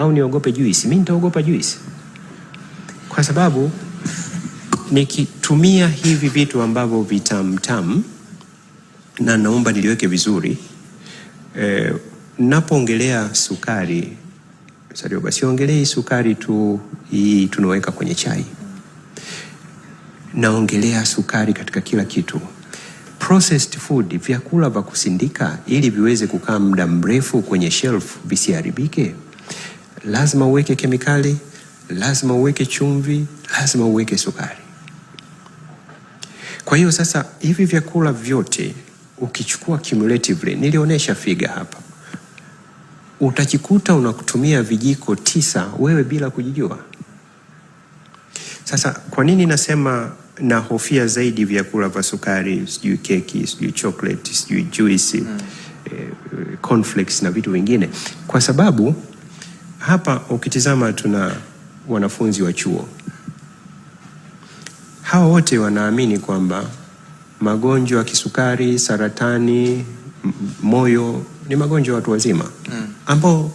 au niogope juisi? Mimi nitaogopa juisi, kwa sababu nikitumia hivi vitu ambavyo vitamtam, na naomba niliweke vizuri, napoongelea sukari, basi ongelei sukari tu hii tunaweka kwenye chai. Naongelea sukari katika kila kitu. Processed food, vyakula vya kusindika ili viweze kukaa muda mrefu kwenye shelf visiharibike, lazima uweke kemikali, lazima uweke chumvi, lazima uweke sukari. Kwa hiyo sasa hivi vyakula vyote ukichukua cumulatively, nilionyesha figa hapa, utajikuta unakutumia vijiko 9 wewe bila kujijua. Sasa kwa nini nasema na hofia zaidi vyakula vya sukari, sijui keki, sijui chocolate, sijui juice, cornflakes na vitu vingine? Kwa sababu hapa ukitizama tuna wanafunzi wa chuo. Hawa wote wanaamini kwamba magonjwa ya kisukari, saratani, moyo ni magonjwa watu wazima, ambao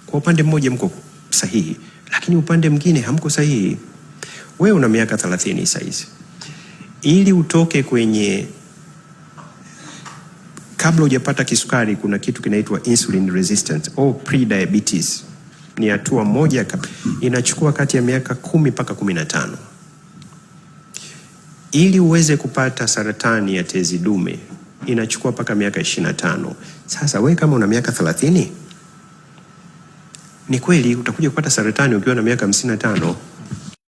kwa upande mmoja mko sahihi, lakini upande mwingine hamko sahihi. Wewe una miaka 30 saizi. Ili utoke kwenye, kabla hujapata kisukari, kuna kitu kinaitwa insulin resistance au pre-diabetes. Ni hatua moja, inachukua kati ya miaka 10 mpaka 15. Ili uweze kupata saratani ya tezi dume inachukua mpaka miaka 25. Sasa wewe kama una miaka 30, ni kweli utakuja kupata saratani ukiwa na miaka 55.